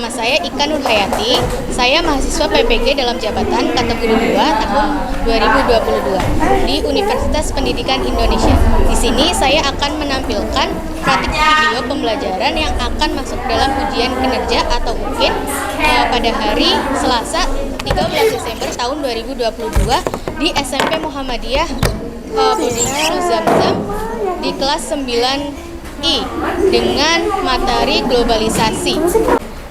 Nama saya Ika Nurhayati. Saya mahasiswa PPG dalam jabatan kategori 2 tahun 2022 di Universitas Pendidikan Indonesia. Di sini saya akan menampilkan praktik video pembelajaran yang akan masuk dalam ujian kinerja atau UKIN pada hari Selasa 13 Desember tahun 2022 di SMP Muhammadiyah Boarding School Zamzam di kelas 9I dengan materi globalisasi.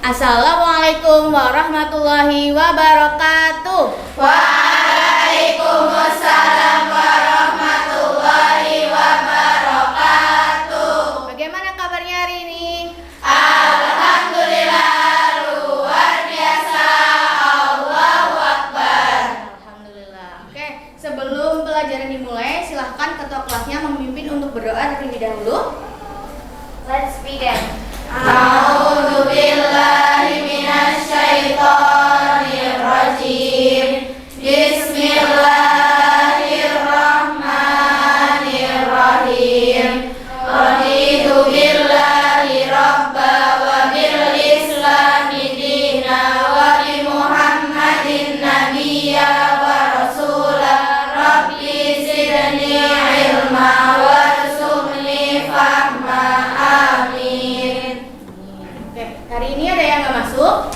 Assalamualaikum warahmatullahi wabarakatuh. Waalaikumsalam warahmatullahi wabarakatuh. Bagaimana kabarnya hari ini? Alhamdulillah, luar biasa. Allahu Akbar. Alhamdulillah. Oke, sebelum pelajaran dimulai, silahkan ketua kelasnya memimpin untuk berdoa terlebih dahulu. Let's begin. A'udzu billahi minasyaitonir rajim. Bismillahirrahmanirrahim. Raditu billahi rabba wa bil islami dina wa bi Muhammadin nabiyya wa rasulah. Rabbi zidni ilma warzuqni fahma. Amin. Oke, hari ini ada yang nggak masuk?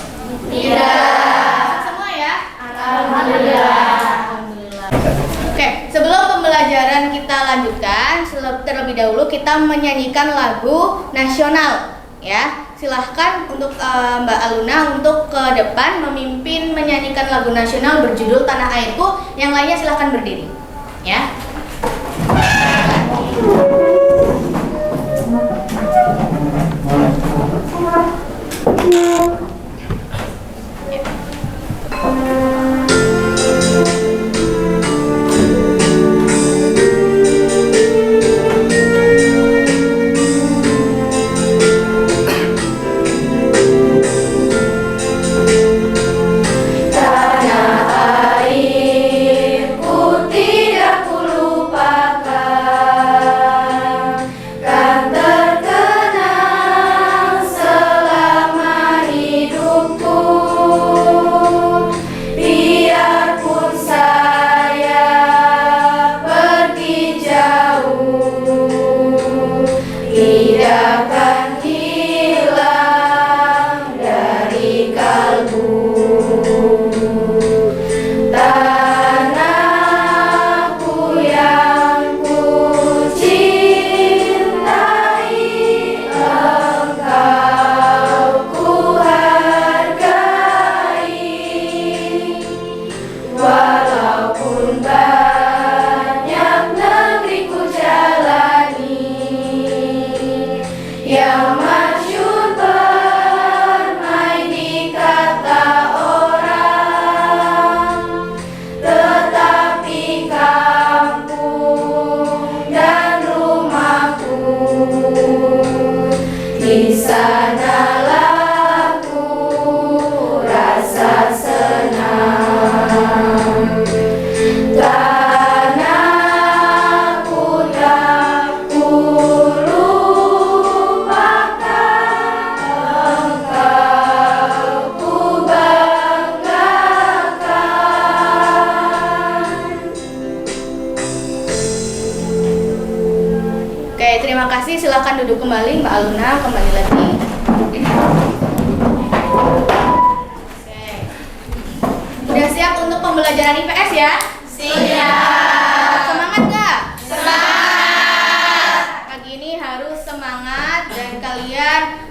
Tidak. Masuk semua ya? Alhamdulillah. Alhamdulillah. Oke, sebelum pembelajaran kita lanjutkan, terlebih dahulu kita menyanyikan lagu nasional, ya. Silahkan untuk Mbak Aluna untuk ke depan memimpin menyanyikan lagu nasional berjudul Tanah Airku. Yang lainnya silahkan berdiri, ya. Terima kasih, silakan duduk kembali Mbak Aluna, kembali lagi. Oke. Udah siap untuk pembelajaran IPS ya? Siap. Semangat gak? Semangat. Pagi ini harus semangat dan kalian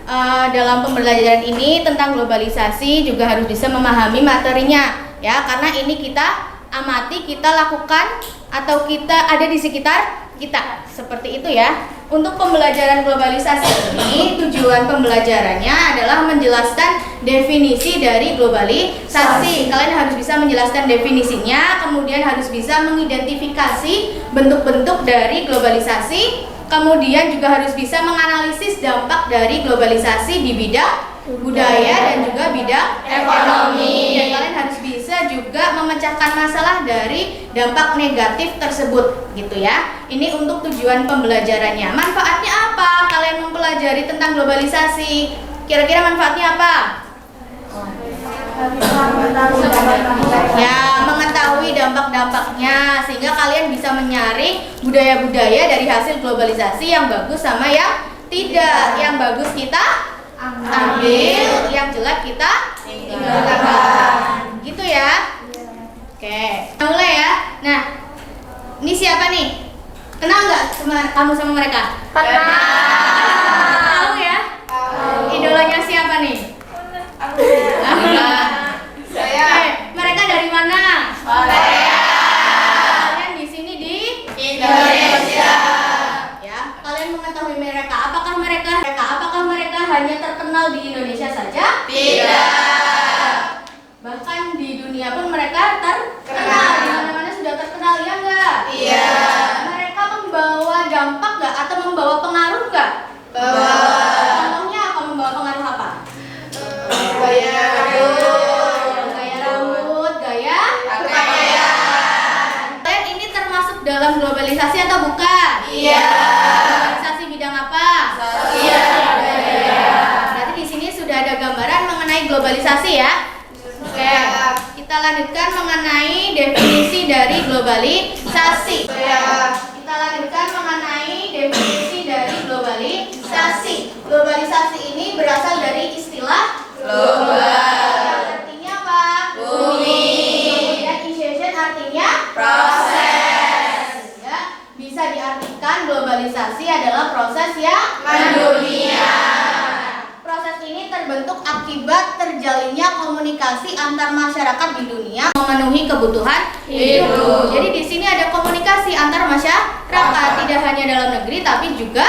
dalam pembelajaran ini tentang globalisasi juga harus bisa memahami materinya ya, karena ini kita amati, kita lakukan atau kita ada di sekitar kita, seperti itu ya. Untuk pembelajaran globalisasi ini, tujuan pembelajarannya adalah menjelaskan definisi dari globalisasi. Kalian harus bisa menjelaskan definisinya, kemudian harus bisa mengidentifikasi bentuk-bentuk dari globalisasi, kemudian juga harus bisa menganalisis dampak dari globalisasi di bidang budaya dan juga bidang ekonomi. Dan kalian harus bisa juga memecahkan masalah dari dampak negatif tersebut, gitu ya. Ini untuk tujuan pembelajarannya. Manfaatnya apa? Kalian mempelajari tentang globalisasi. Kira-kira manfaatnya apa? Ya, mengetahui dampak-dampaknya sehingga kalian bisa menyaring budaya-budaya dari hasil globalisasi yang bagus sama yang tidak. Yang bagus kita ambil, yang jelek kita tinggalkan. Gitu ya. Oke, kita mulai ya. Nah, ini siapa nih? Kenal nggak kamu sama mereka? Tahu ya? Idolanya siapa nih? Saya. Mereka dari mana? Korea. Kalian di sini di Indonesia. ya. Kalian mengetahui mereka. Apakah mereka hanya terkenal di Indonesia saja? Tidak. Bahkan di dunia pun mereka terkenal. Di mana-mana sudah terkenal, ya enggak? Iya. Mereka membawa dampak nggak atau membawa pengaruh nggak? Bawa. Contohnya apa, membawa pengaruh apa? Gaya Gaya rambut, gaya pakaian. kalian ini termasuk dalam globalisasi atau bukan? Iya. Globalisasi bidang apa? Sosial. Berarti di sini sudah ada gambaran mengenai globalisasi ya. Oke, kita lanjutkan mengenai definisi dari globalisasi. Kita lanjutkan mengenai definisi dari globalisasi. Globalisasi ini berasal dari istilah Global. artinya apa? Bumi. Kemudian initiation artinya Proses. ya, bisa diartikan globalisasi adalah proses yang Mendunia. Proses ini terbentuk akibat terjalinnya komunikasi antar masyarakat di dunia memenuhi kebutuhan Hidup. Jadi di sini ada komunikasi antar masyarakat, tidak hanya dalam negeri tapi juga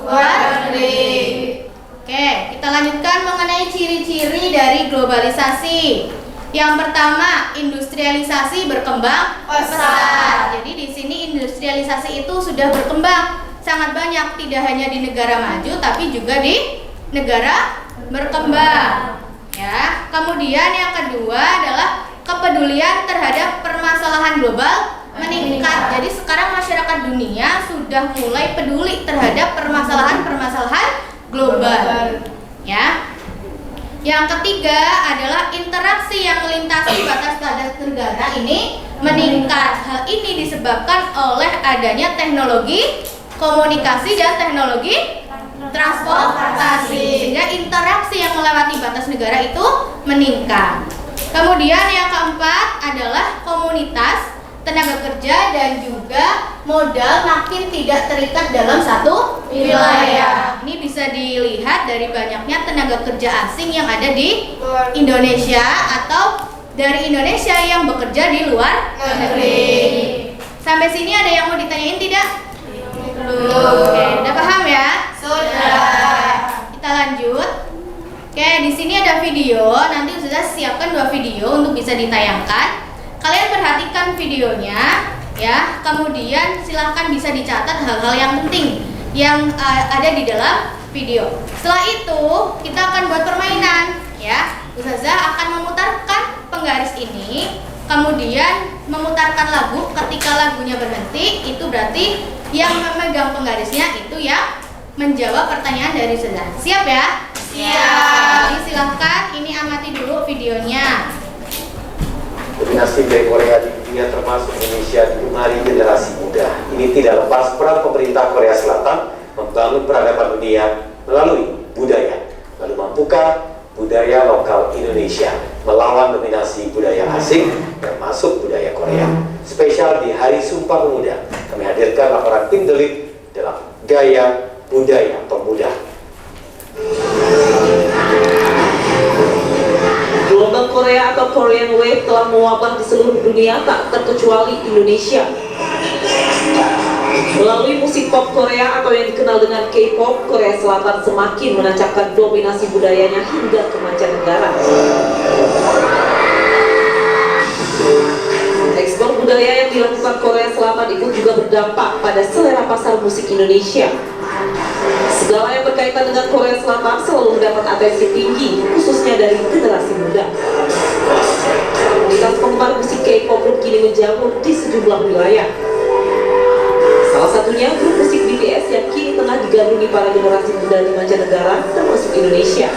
luar negeri. Oke, kita lanjutkan mengenai ciri-ciri dari globalisasi. Yang pertama, industrialisasi berkembang pesat. Jadi di sini industrialisasi itu sudah berkembang sangat banyak, tidak hanya di negara maju tapi juga di negara berkembang. Ya. Kemudian yang kedua adalah kepedulian terhadap permasalahan global meningkat. Jadi sekarang masyarakat dunia sudah mulai peduli terhadap permasalahan-permasalahan global. Ya. Yang ketiga adalah interaksi yang melintasi batas-batas negara ini meningkat. Hal ini disebabkan oleh adanya teknologi komunikasi dan teknologi transportasi, sehingga interaksi yang melewati batas negara itu meningkat. Kemudian yang keempat adalah komunitas, tenaga kerja dan juga modal makin tidak terikat dalam satu wilayah. Ini bisa dilihat dari banyaknya tenaga kerja asing yang ada di Indonesia atau dari Indonesia yang bekerja di luar negeri. Sampai sini ada yang mau ditanyain tidak? Oke, udah paham ya? Sudah. Kita lanjut. Oke, di sini ada video. Nanti sudah siapkan 2 video untuk bisa ditayangkan. Kalian perhatikan videonya, ya. Kemudian silahkan bisa dicatat hal-hal yang penting yang ada di dalam video. Setelah itu kita akan buat permainan, ya. Ustazah akan memutarkan penggaris ini, kemudian memutarkan lagu. Ketika lagunya berhenti, itu berarti yang memegang penggarisnya itu yang menjawab pertanyaan dari Ustazah. Siap ya? Siap. Jadi silahkan ini amati dulu videonya. Dominasi dari Korea di dunia termasuk Indonesia digemari generasi muda. Ini tidak lepas peran pemerintah Korea Selatan membangun peradaban dunia melalui budaya. Lalu mampukah budaya lokal Indonesia melawan dominasi budaya asing termasuk budaya Korea? Spesial di Hari Sumpah Pemuda, kami hadirkan laporan tim Delit dalam Gaya Budaya Pemuda. Gelombang Korea atau Korean Wave telah mewabah di seluruh dunia, tak terkecuali Indonesia. Melalui musik pop Korea atau yang dikenal dengan K-pop, Korea Selatan semakin menancapkan dominasi budayanya hingga ke mancanegara. Ekspor budaya yang dilakukan Korea Selatan itu juga berdampak pada selera pasar musik Indonesia. Segala yang berkaitan dengan Korea Selatan selalu mendapat atensi tinggi, khususnya dari generasi muda. Komunitas penggemar musik K-pop pun kini menjamur di sejumlah wilayah. Salah satunya grup musik BTS yang kini tengah digandrungi para generasi muda di mancanegara termasuk Indonesia.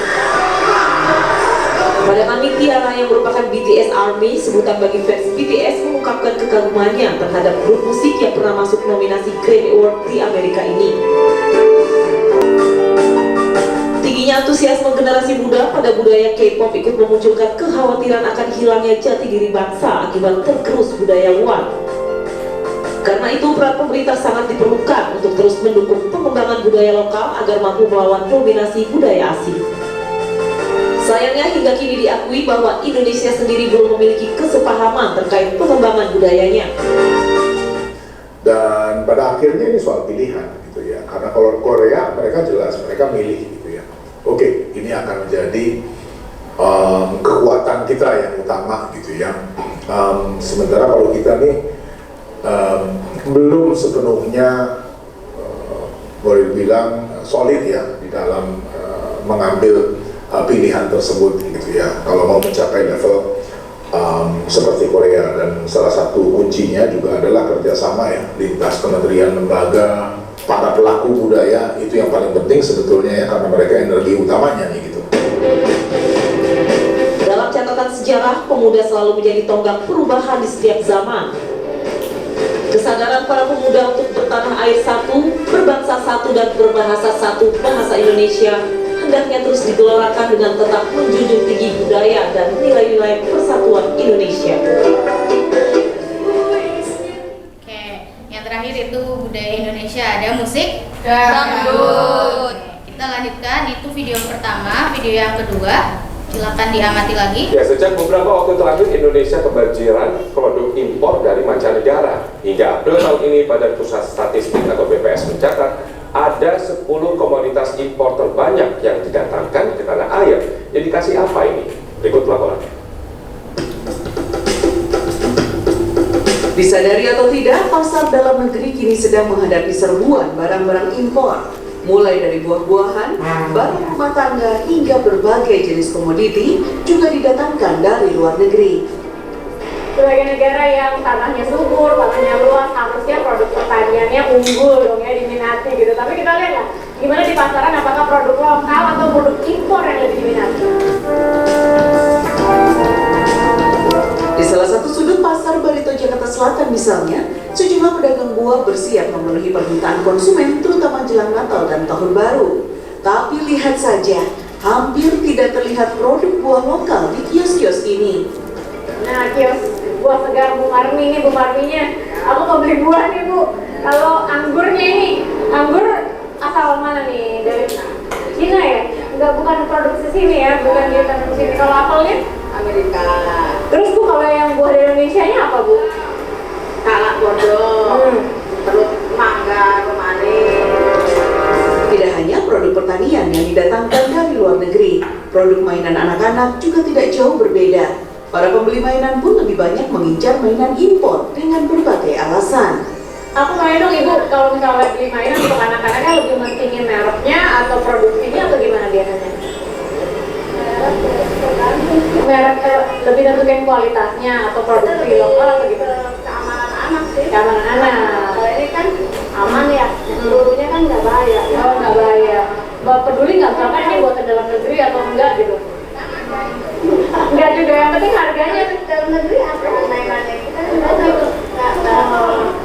Pada Mami Tiara yang merupakan BTS Army, sebutan bagi fans BTS mengungkapkan kekagumannya terhadap grup musik yang pernah masuk nominasi Grammy Award di Amerika ini. Tingginya antusiasme generasi muda pada budaya K-pop ikut memunculkan kekhawatiran akan hilangnya jati diri bangsa akibat tergerus budaya luar. Karena itu peran pemerintah sangat diperlukan untuk terus mendukung pengembangan budaya lokal agar mampu melawan dominasi budaya asing. Sayangnya hingga kini diakui bahwa Indonesia sendiri belum memiliki kesepahaman terkait pengembangan budayanya. Dan pada akhirnya ini soal pilihan gitu ya. Karena kalau Korea mereka jelas mereka milih gitu ya. Oke, ini akan menjadi kekuatan kita yang utama gitu ya. Sementara kalau kita nih belum sepenuhnya boleh dibilang solid ya di dalam mengambil pilihan tersebut gitu ya. Kalau mau mencapai level seperti Korea, dan salah satu kuncinya juga adalah kerjasama ya lintas kementerian, lembaga, para pelaku budaya, itu yang paling penting sebetulnya ya, karena mereka energi utamanya nih gitu. Dalam catatan sejarah, pemuda selalu menjadi tonggak perubahan di setiap zaman. Kesadaran para pemuda untuk bertanah air satu, berbangsa satu, dan berbahasa satu, bahasa Indonesia, hendaknya terus digelorakan dengan tetap menjunjung tinggi budaya dan nilai-nilai persatuan Indonesia. Oke, yang terakhir itu budaya Indonesia, ada musik Dangdut. Kita lanjutkan, itu video pertama. Video yang kedua, silakan diamati lagi. Ya, sejak beberapa waktu terakhir Indonesia kebanjiran produk impor dari mancanegara. Hingga April tahun ini Badan Pusat Statistik atau BPS mencatat ada 10 komoditas impor terbanyak yang didatangkan ke tanah air. Indikasi apa ini? Berikut laporan. Disadari atau tidak, pasar dalam negeri kini sedang menghadapi serbuan barang-barang impor. Mulai dari buah-buahan, barang rumah tangga, hingga berbagai jenis komoditi juga didatangkan dari luar negeri. Sebagai negara yang tanahnya subur, tanahnya luas, harusnya produk pertaniannya unggul dong ya, diminati gitu. Tapi kita lihat lah, gimana di pasaran, apakah produk lokal atau produk impor yang lebih diminati. Di salah satu sudut pasar Barito Jakarta Selatan misalnya, sejumlah pedagang buah bersiap memenuhi permintaan konsumen terutama jelang Natal dan Tahun Baru. Tapi lihat saja, hampir tidak terlihat produk buah lokal di kios-kios ini. Nah, kios buah segar Bu Marmi ini, Bu Marminya, aku mau beli buah nih Bu. Kalau anggurnya ini, anggur asal mana nih? Dari Cina ya? Enggak, bukan produksi sini ya, bukan dia tanam sini. Kalau apelnya? Amerika. Terus Bu, kalau yang buah dari Indonesia-nya apa Bu? Kalak bodong, terus mangga, kemarin. Tidak hanya produk pertanian yang didatangkan dari luar negeri, produk mainan anak-anak juga tidak jauh berbeda. Para pembeli mainan pun lebih banyak mengincar mainan impor dengan berbagai alasan. Aku tanya dong Ibu, kalau misalnya beli mainan untuk anak-anaknya lebih mentingin mereknya atau produksinya atau gimana biasanya? Merek lebih tentukan kualitasnya atau produksi lokal atau gimana? Keamanan anak sih. Keamanan anak. Kalau ini kan aman ya, seluruhnya kan nggak bahaya. Oh, nggak bahaya. Mbak peduli nggak misalkan ini buatan dalam negeri atau enggak gitu? Enggak juga, yang penting harganya. Dalam negeri apa mainannya kita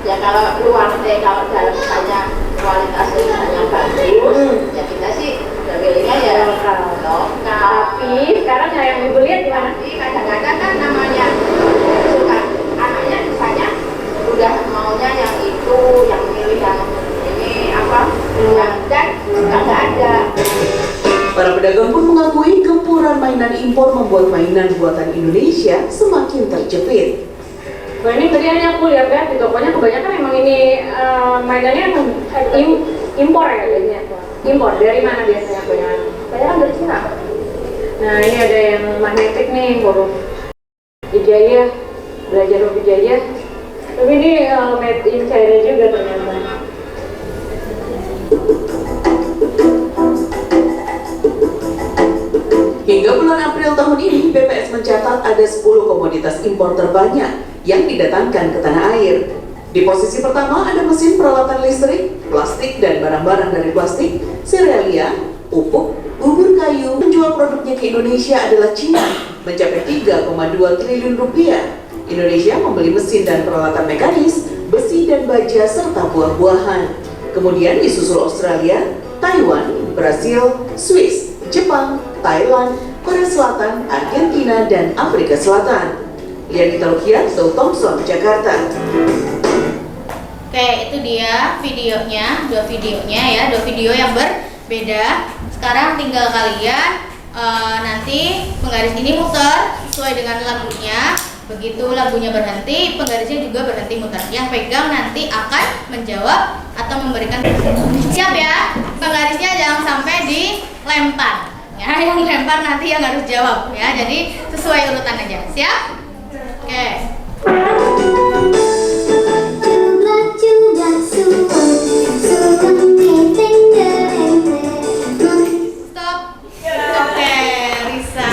ya kalau luar deh, kalau dalam misalnya kualitasnya hanya bagus, ya kita sih pilihnya ya lokal. Tapi sekarang yang Ibu lihat gimana? Kadang-kadang kan namanya suka anaknya misalnya udah maunya yang itu, yang milih yang ini apa, yang dan nggak ada. Para pedagang pun mengakui gempuran mainan impor membuat mainan buatan Indonesia semakin terjepit. Nah ini tadi aku lihat di tokonya kebanyakan emang ini mainannya impor ya biasanya. Impor dari mana biasanya kebanyakan? Kebanyakan dari Cina. Nah ini ada yang magnetik nih, huruf Hijayah, belajar huruf Hijayah. Tapi ini made in China juga ternyata. Hingga bulan April tahun ini, BPS mencatat ada 10 komoditas impor terbanyak yang didatangkan ke tanah air. Di posisi pertama ada mesin peralatan listrik, plastik dan barang-barang dari plastik, serealia, pupuk, bubur kayu. Penjual produknya ke Indonesia adalah Cina mencapai 3,2 triliun rupiah. Indonesia membeli mesin dan peralatan mekanis, besi dan baja serta buah-buahan. Kemudian disusul Australia, Taiwan, Brasil, Swiss, Jepang, Thailand, Korea Selatan, Argentina, dan Afrika Selatan. Lianita Rukiat, Dow Thompson, Jakarta. Oke, itu dia videonya, dua video yang berbeda. Sekarang tinggal kalian nanti penggaris ini muter sesuai dengan lagunya. Begitu lagunya berhenti, penggarisnya juga berhenti muter. Yang pegang nanti akan menjawab atau memberikan. Siap ya? Penggarisnya jangan sampai dilempar. Ya, yang lempar nanti yang harus jawab ya. Jadi sesuai urutan aja. Siap? Oke. Stop. Oke, Risa.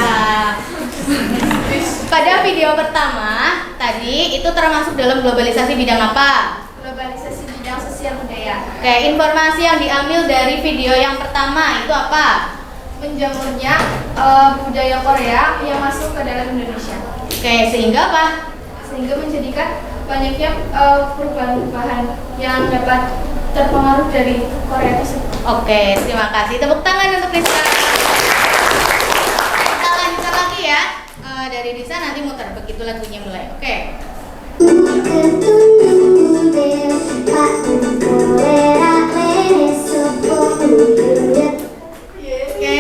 Pada video pertama tadi itu termasuk dalam globalisasi bidang apa? Globalisasi bidang sosial budaya. Oke, informasi yang diambil dari video yang pertama itu apa? Menjamurnya budaya Korea yang masuk ke dalam Indonesia. Oke, sehingga apa? Sehingga menjadikan banyaknya perubahan-perubahan yang dapat terpengaruh dari Korea tersebut. Oke, terima kasih. Tepuk tangan untuk Risa. Kita lanjutkan lagi ya. Dari Risa nanti muter begitu lagunya mulai. Oke. Oke.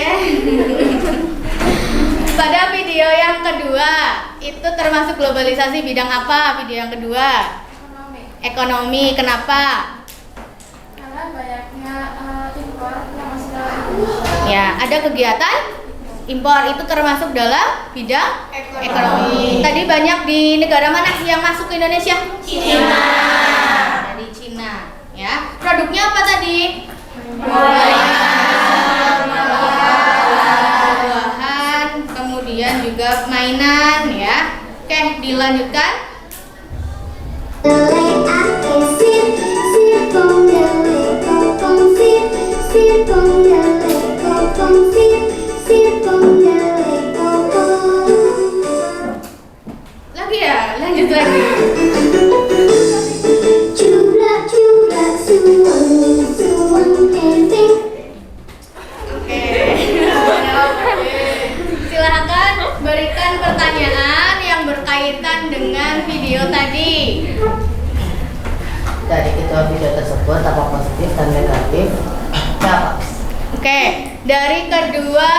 Pada video yang kedua itu termasuk globalisasi bidang apa? Video yang kedua. Ekonomi. Kenapa? Karena banyaknya impor yang masuk dalam Indonesia. Ya, ada kegiatan impor itu termasuk dalam bidang ekonomi. Tadi banyak di negara mana yang masuk ke Indonesia? Cina. Dari Cina, ya. Produknya apa tadi? Buah-buahan, kemudian juga mainan, ya. Oke, dilanjutkan. Lagi ya, lanjut lagi. Oke. Silakan berikan pertanyaan yang berkaitan dengan video tadi. Dari kedua video tersebut apa positif dan negatif? Jawab. Oke, dari kedua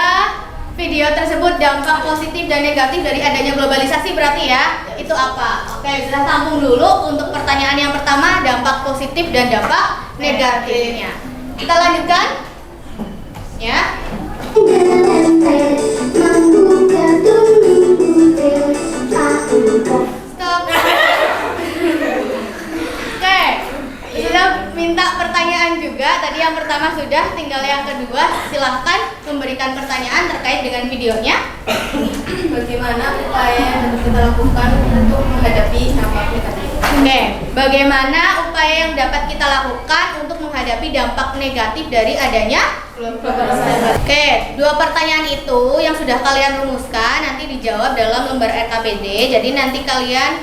video tersebut dampak positif dan negatif dari adanya globalisasi berarti ya? Itu apa? Oke, sudah sambung dulu untuk pertanyaan yang pertama, dampak positif dan dampak negatifnya. Kita lanjutkan. Ya. Stop. Oke, sudah minta pertanyaan juga. Tadi yang pertama sudah, tinggal yang kedua. Silahkan memberikan pertanyaan terkait dengan videonya. Bagaimana upaya yang dapat kita lakukan untuk menghadapi dampak negatif? Oke, bagaimana upaya yang dapat kita lakukan untuk menghadapi dampak negatif dari adanya globalisasi? Oke, dua pertanyaan itu yang sudah kalian rumuskan nanti dijawab dalam lembar RKPD. Jadi nanti kalian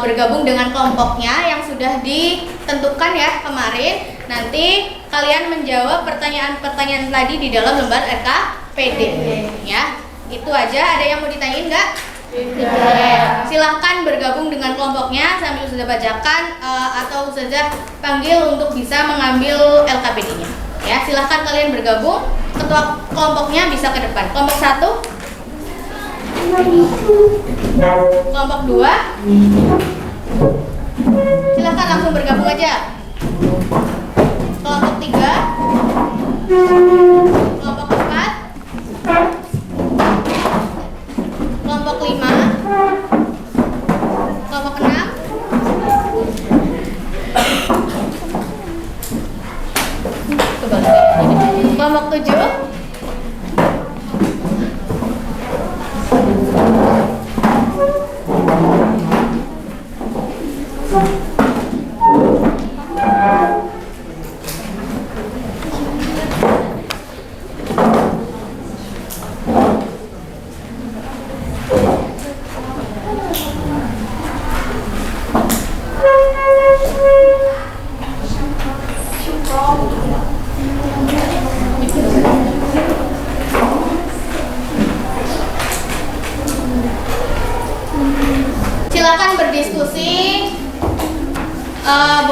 bergabung dengan kelompoknya yang sudah ditentukan ya kemarin. Nanti kalian menjawab pertanyaan-pertanyaan tadi di dalam lembar RKPD ya. Itu aja. Ada yang mau ditanyain nggak? Tidak. Silahkan bergabung dengan kelompoknya sambil sudah bacakan atau saja panggil untuk bisa mengambil LKPD-nya. Ya, silahkan kalian bergabung. Ketua kelompoknya bisa ke depan. Kelompok 1, kelompok 2, silahkan langsung bergabung aja. Kelompok 3, kelompok 4, kelompok 5, kelompok 6, kelompok 7,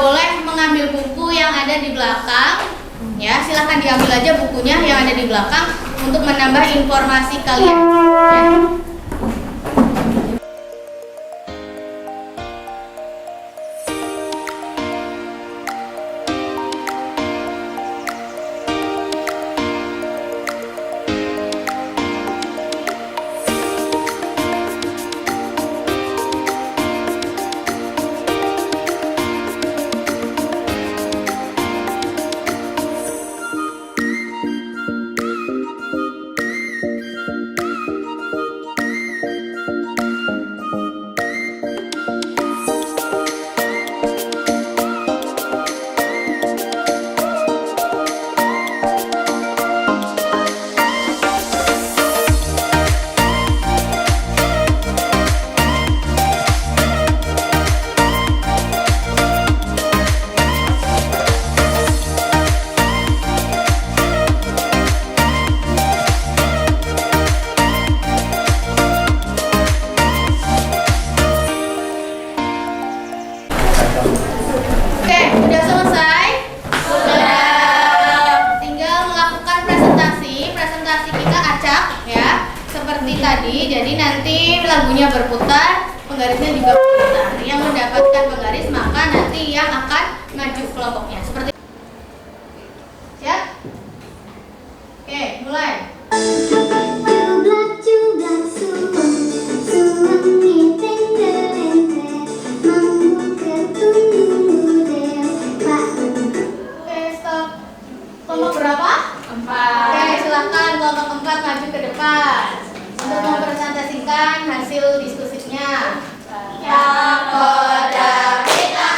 boleh mengambil buku yang ada di belakang. Ya, silahkan diambil aja bukunya yang ada di belakang untuk menambah informasi kalian. Ya. Oke, udah selesai? Sudah. Tinggal melakukan presentasi. Presentasi kita acak ya, seperti tadi. Jadi nanti lagunya berputar, penggarisnya juga berputar. Yang mendapatkan penggaris maka nanti yang akan maju kelompoknya. Seperti siap? Oke, mulai. Kelompok berapa? 4. Oke, silakan kelompok 4 maju ke depan untuk mempresentasikan hasil diskusinya. Ya, koda kita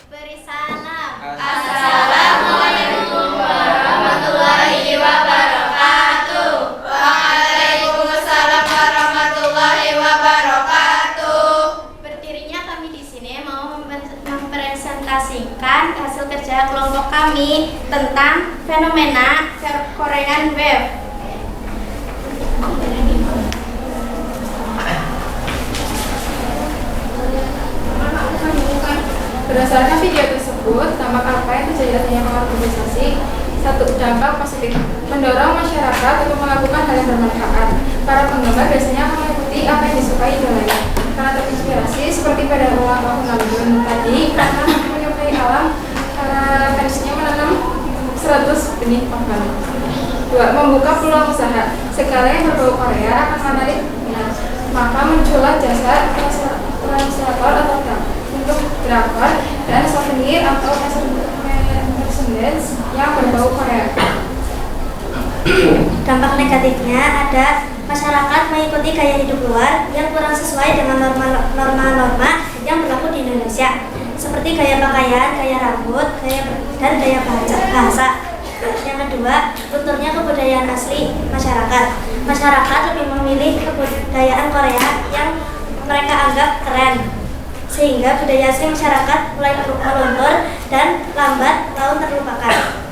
beri salam. Assalamualaikum warahmatullahi wabarakatuh. Waalaikumsalam warahmatullahi wabarakatuh. Berdirinya kami di sini mau mempresentasikan hasil kerja kelompok kami tentang fenomena Korean Wave. Berdasarkan video tersebut, tampak apa yang terjadi adanya pengorganisasi. 1. Dampak positif, mendorong masyarakat untuk melakukan hal yang bermanfaat. Para penggemar biasanya mengikuti apa yang disukai idolanya karena terinspirasi, seperti pada ulang tahun Anggun tadi, karena menyukai alam, para fansnya menanam 100 benih pohon. 2. Membuka peluang usaha, segala yang berbau Korea akan menarik minat, maka muncullah jasa translator atau untuk drakor dan souvenir atau merchandise yang berbau Korea. Dampak negatifnya ada masyarakat mengikuti gaya hidup luar yang kurang sesuai dengan norma-norma yang berlaku di Indonesia, seperti gaya pakaian, gaya rambut, dan gaya bahasa. Yang kedua, lunturnya kebudayaan asli masyarakat. Masyarakat lebih memilih kebudayaan Korea yang mereka anggap keren, sehingga budaya asli masyarakat mulai meluntur dan lambat laun terlupakan.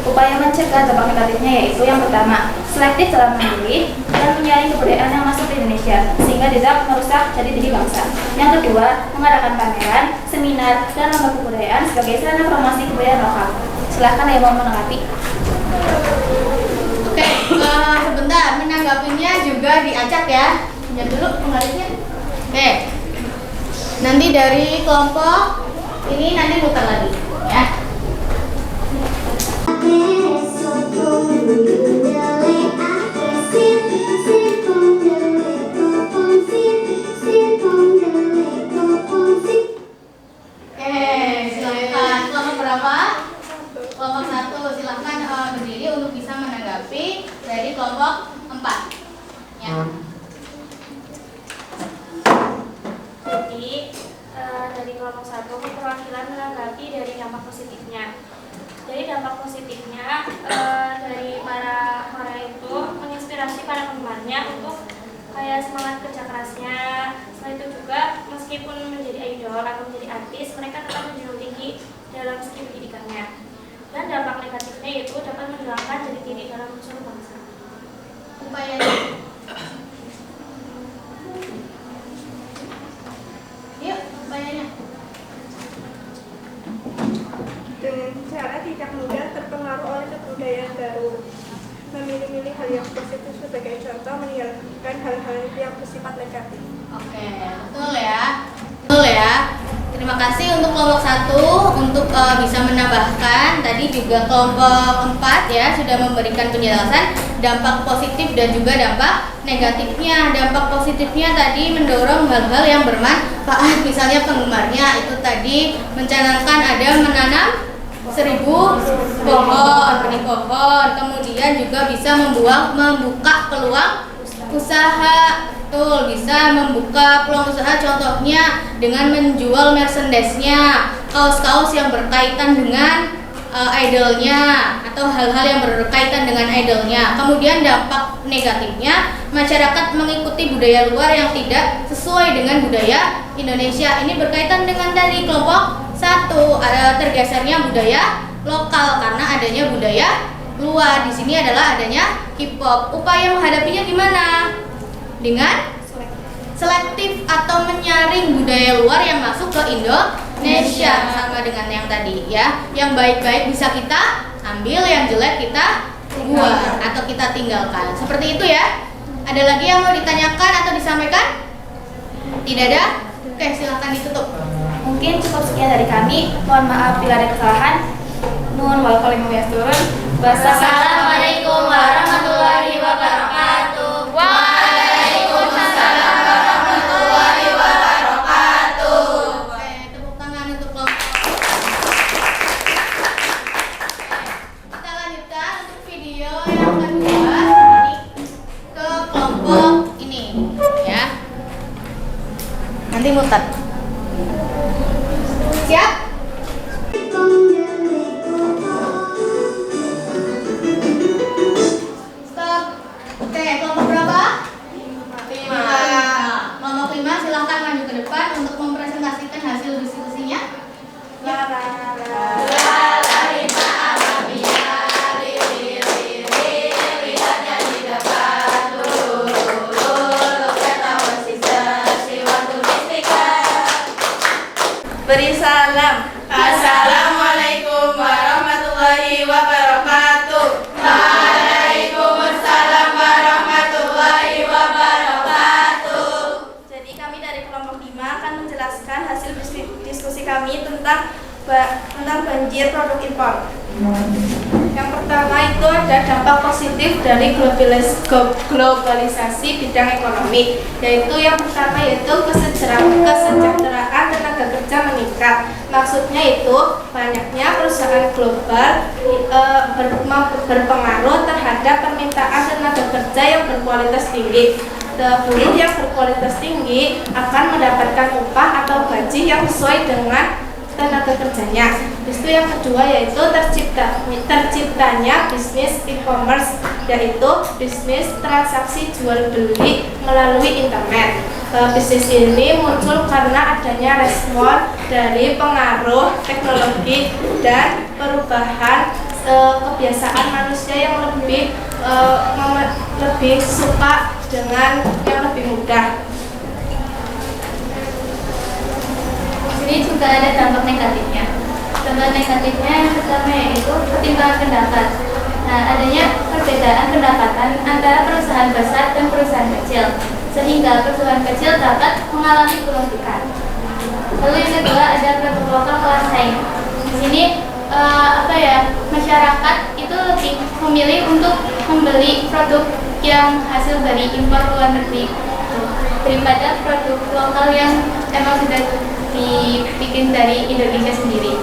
Upaya mencegah dampak negatifnya yaitu yang pertama, selektif dalam memilih dan menyaring kebudayaan yang masuk ke Indonesia sehingga tidak merusak jati diri bangsa. Yang kedua, mengadakan pameran, seminar, dan lomba kebudayaan sebagai sarana promosi kebudayaan lokal. Silahkan yang mau menanggapi. Oke, sebentar, menanggapinya juga diacak ya. Lihat dulu penggarisnya. Oke, nanti dari kelompok ini nanti muter lagi ya. Silakan kelompok berapa? Kelompok 1 silakan berdiri untuk bisa menanggapi dari kelompok 4 ya. Jadi dari kelompok 1 perwakilan menanggapi dari dampak positifnya. Jadi dampak positifnya dari para Korea itu menginspirasi para penggemarnya untuk kayak semangat kerja kerasnya, Selain itu juga, meskipun menjadi idol atau menjadi artis, mereka tetap menjunjung tinggi dalam segi pendidikannya. Dan dampak negatifnya itu dapat menghilangkan jati diri dalam unsur bangsa. Upayanya. Yuk, upayanya. Dengan cara tidak mudah terpengaruh oleh kebudayaan baru, memilih-milih hal yang positif sebagai contoh, meninggalkan hal-hal yang bersifat negatif. Oke, betul ya. Betul ya. Terima kasih untuk kelompok 1 untuk bisa menambahkan. Tadi juga kelompok 4 ya sudah memberikan penjelasan dampak positif dan juga dampak negatifnya. Dampak positifnya tadi mendorong hal-hal yang bermanfaat, misalnya penggemarnya itu tadi mencanangkan ada menanam 1000 pohon, benih pohon, kemudian juga bisa membuka peluang usaha. Betul, bisa membuka peluang usaha contohnya dengan menjual merchandise-nya, kaos-kaos yang berkaitan dengan idolnya atau hal-hal yang berkaitan dengan idolnya. Kemudian dampak negatifnya, masyarakat mengikuti budaya luar yang tidak sesuai dengan budaya Indonesia. Ini berkaitan dengan tadi kelompok 1, ada tergesernya budaya lokal karena adanya budaya luar. Di sini adalah adanya K-pop. Upaya menghadapinya gimana? Dengan selektif atau menyaring budaya luar yang masuk ke Indonesia, sama dengan yang tadi ya. Yang baik-baik bisa kita ambil, yang jelek kita buang atau kita tinggalkan. Seperti itu ya. Ada lagi yang mau ditanyakan atau disampaikan? Tidak ada? Oke, silahkan ditutup. Mungkin cukup sekian dari kami. Mohon maaf bila ada kesalahan. Nuhun wal kalimah yasturun. Wassalamualaikum warahmatullahi wabarakatuh. Waalaikumsalam warahmatullahi wabarakatuh. Oke, tepuk tangan untuk kelompok. Kita lanjutkan untuk video yang kedua. Ini ke kelompok ini ya. Nanti muter. Siap? Stop. Oke, kelompok berapa? 5. Kelompok 5 silahkan maju ke depan untuk mempresentasikan hasil diskusinya. Beri salam. Assalamualaikum warahmatullahi wabarakatuh. Waalaikumsalam warahmatullahi wabarakatuh. Jadi kami dari kelompok 5 akan menjelaskan hasil diskusi kami tentang banjir produk impor. Yang pertama itu ada dampak positif dari globalisasi bidang ekonomi, yaitu yang pertama yaitu kesejahteraan tenaga kerja meningkat. Maksudnya itu banyaknya perusahaan global berpengaruh terhadap permintaan tenaga kerja yang berkualitas tinggi. Buruh yang berkualitas tinggi akan mendapatkan upah atau gaji yang sesuai dengan tenaga kerjanya. Itu yang kedua yaitu terciptanya bisnis e-commerce, yaitu bisnis transaksi jual beli melalui internet. Bisnis ini muncul karena adanya respon dari pengaruh teknologi dan perubahan kebiasaan manusia yang lebih suka dengan yang lebih mudah. Ini juga ada dampak negatifnya. Dampak negatifnya yang pertama yaitu ketimpangan pendapat. Nah, adanya perbedaan pendapatan antara perusahaan besar dan perusahaan kecil, sehingga perusahaan kecil dapat mengalami kerugian. Lalu yang kedua ada produk lokal kelas saing. Di sini masyarakat itu lebih memilih untuk membeli produk yang hasil dari impor luar negeri daripada produk lokal yang emang sudah dibikin dari Indonesia sendiri.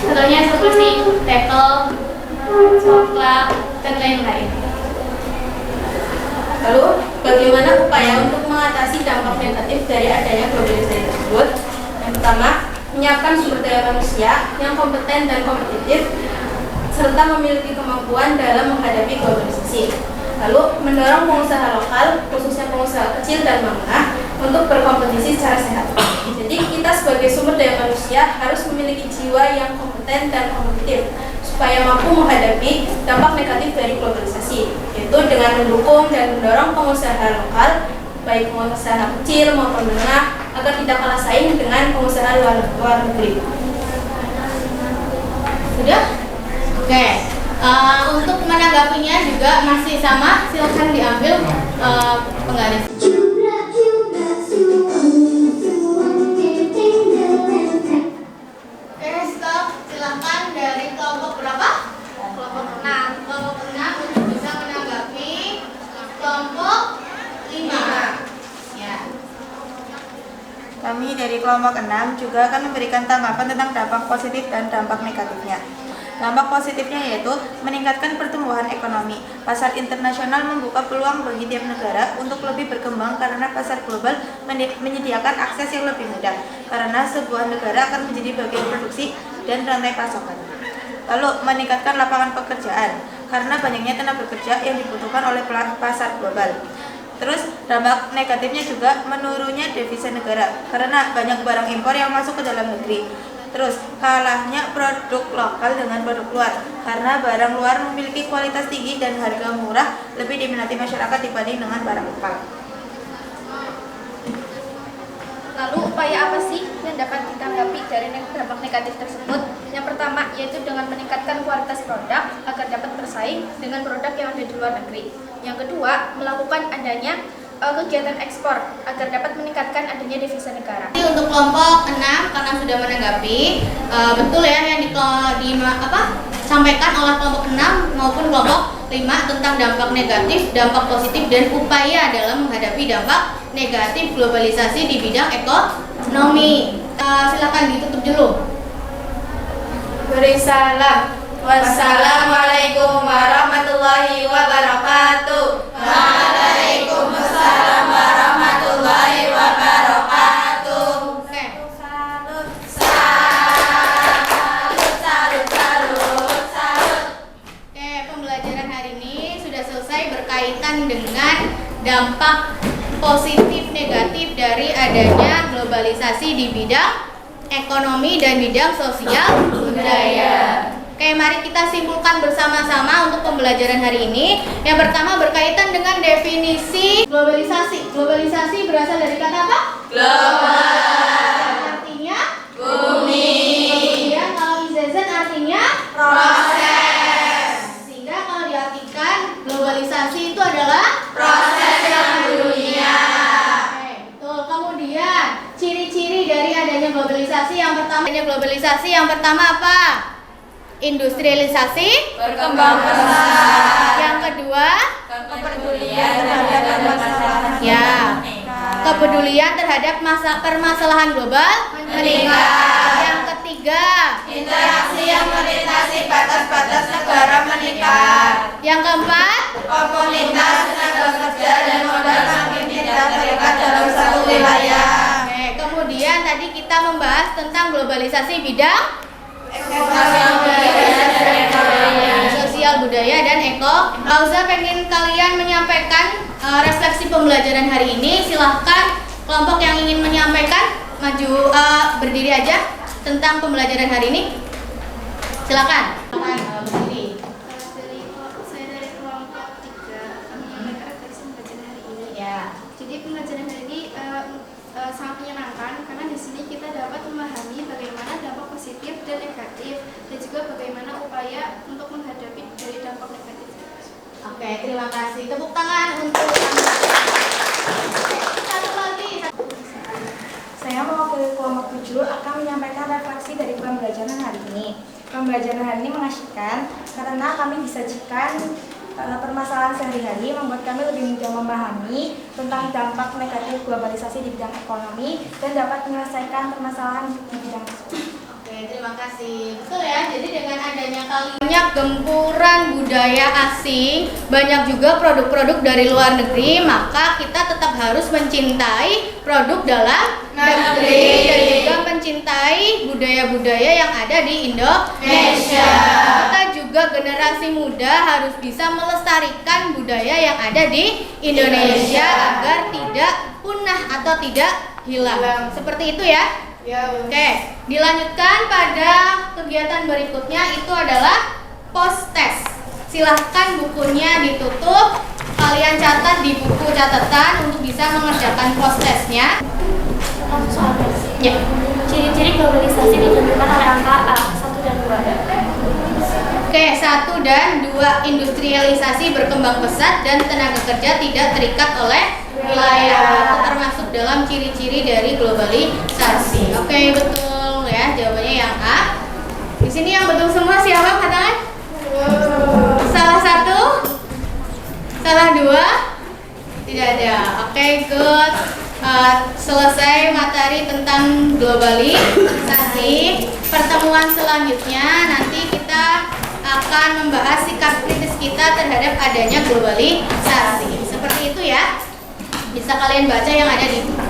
Contohnya seperti tekel, coklat, dan lain-lain. Lalu, bagaimana upaya untuk mengatasi dampak negatif dari adanya globalisasi tersebut? Yang pertama, menyiapkan sumber daya manusia yang kompeten dan kompetitif, serta memiliki kemampuan dalam menghadapi globalisasi. Lalu, mendorong pengusaha lokal, khususnya pengusaha kecil dan menengah, untuk berkompetisi secara sehat. Jadi kita sebagai sumber daya manusia harus memiliki jiwa yang kompeten dan kompetitif supaya mampu menghadapi dampak negatif dari globalisasi, yaitu dengan mendukung dan mendorong pengusaha lokal, baik pengusaha kecil maupun menengah, agar tidak kalah saing dengan pengusaha luar negeri. Sudah? Oke. Untuk menanggapinya juga masih sama, silakan diambil penggaris. Oke, stop. Silakan dari kelompok berapa? Kelompok 6. Kelompok 6 untuk bisa menanggapi kelompok 5. Ya. Kami dari kelompok 6 juga akan memberikan tanggapan tentang dampak positif dan dampak negatifnya. Dampak positifnya yaitu meningkatkan pertumbuhan ekonomi. Pasar internasional membuka peluang bagi tiap negara untuk lebih berkembang karena pasar global menyediakan akses yang lebih mudah. Karena sebuah negara akan menjadi bagian produksi dan rantai pasokan. Lalu meningkatkan lapangan pekerjaan karena banyaknya tenaga kerja yang dibutuhkan oleh pasar global. Terus dampak negatifnya juga menurunnya devisa negara karena banyak barang impor yang masuk ke dalam negeri. Terus kalahnya produk lokal dengan produk luar karena barang luar memiliki kualitas tinggi dan harga murah lebih diminati masyarakat dibanding dengan barang lokal. Lalu upaya apa sih yang dapat ditanggapi dari dampak negatif tersebut? Yang pertama yaitu dengan meningkatkan kualitas produk agar dapat bersaing dengan produk yang ada di luar negeri. Yang kedua, melakukan adanya kegiatan ekspor agar dapat meningkatkan adanya devisa negara. Untuk kelompok 6 karena sudah menanggapi betul ya yang disampaikan oleh kelompok 6 maupun kelompok 5 tentang dampak negatif, dampak positif dan upaya dalam menghadapi dampak negatif globalisasi di bidang ekonomi. Silakan ditutup dulu. Beri salam. Wassalamualaikum warahmatullahi wabarakatuh. Waalaikumsalam warahmatullahi wabarakatuh. Salut. Oke, pembelajaran hari ini sudah selesai berkaitan dengan dampak positif negatif dari adanya globalisasi di bidang ekonomi dan bidang sosial budaya. Oke, mari kita simpulkan bersama-sama untuk pembelajaran hari ini. Yang pertama berkaitan dengan definisi globalisasi. Globalisasi berasal dari kata apa? Global. Artinya? Bumi. Kemudian kalau izezen artinya? Proses. Sehingga kalau diartikan globalisasi itu adalah? Proses yang mendunia. Oke, betul. Kemudian ciri-ciri dari adanya globalisasi yang pertama apa? Industrialisasi, berkembang pesat. Yang kedua, kepedulian terhadap masalah. Ya, kepedulian terhadap permasalahan global meningkat. Yang ketiga, Interaksi yang melintasi batas-batas negara meningkat. Yang keempat, Komunitas tenaga kerja dan modal makin tidak terikat dalam satu wilayah. Oke, kemudian tadi kita membahas tentang globalisasi bidang sosial budaya dan eko. Pauza pengen kalian menyampaikan refleksi pembelajaran hari ini. Silahkan kelompok yang ingin menyampaikan maju berdiri aja tentang pembelajaran hari ini. Silakan. Berdiri. Saya dari kelompok 3 menyampaikan refleksi pembelajaran hari ini. Ya. Jadi pembelajaran hari ini sangat menyenangkan karena di sini kita dapat memahami bagaimana dampak positif dan negatif dan juga bagaimana upaya untuk menghadapi dari dampak negatif. Oke, terima kasih. Tepuk tangan untuk satu lagi. Saya mewakili kelompok 7 akan menyampaikan refleksi dari pembelajaran hari ini. Pembelajaran hari ini mengasyikkan karena kami disajikan permasalahan sehari-hari membuat kami lebih mudah memahami tentang dampak negatif globalisasi di bidang ekonomi dan dapat menyelesaikan permasalahan di bidang tersebut. Oke, terima kasih. Betul ya, jadi dengan adanya banyak gempuran budaya asing, banyak juga produk-produk dari luar negeri, maka kita tetap harus mencintai produk dalam negeri dan juga mencintai budaya-budaya yang ada di Indonesia. Kita juga generasi muda harus bisa melestarikan budaya yang ada di Indonesia agar tidak punah atau tidak hilang. Seperti itu ya. Ya. Oke, dilanjutkan pada kegiatan berikutnya itu adalah post test. Silahkan bukunya ditutup. Kalian catat di buku catatan untuk bisa mengerjakan post testnya. Ya. Ciri-ciri globalisasi ditentukan oleh angka A, 1 dan 2. Oke, 1 dan 2, industrialisasi berkembang pesat dan tenaga kerja tidak terikat oleh wilayah. Itu termasuk dalam ciri-ciri dari globalisasi. Oke, betul ya, jawabannya yang A. Di sini yang betul semua siapa angkat tangan? Salah 1? Salah 2? Tidak ada. Oke, good. Selesai materi tentang globalisasi. Pertemuan selanjutnya nanti kita akan membahas sikap kritis kita terhadap adanya globalisasi. Seperti itu ya. Bisa kalian baca yang ada di buku.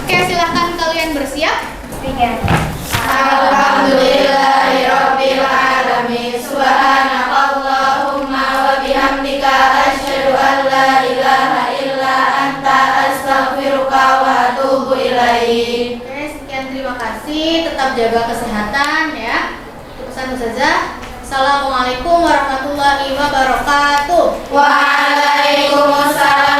Oke, silahkan kalian bersiap. Alhamdulillahirabbil alamin. Subhanakallahumma wa bihamdika asyhadu an la ilaha illa anta astaghfiruka wa atubu ilaik. Oke, sekian, terima kasih. Tetap jaga kesehatan ya. Pesan Ustazah. Assalamualaikum warahmatullahi wabarakatuh. Waalaikumsalam.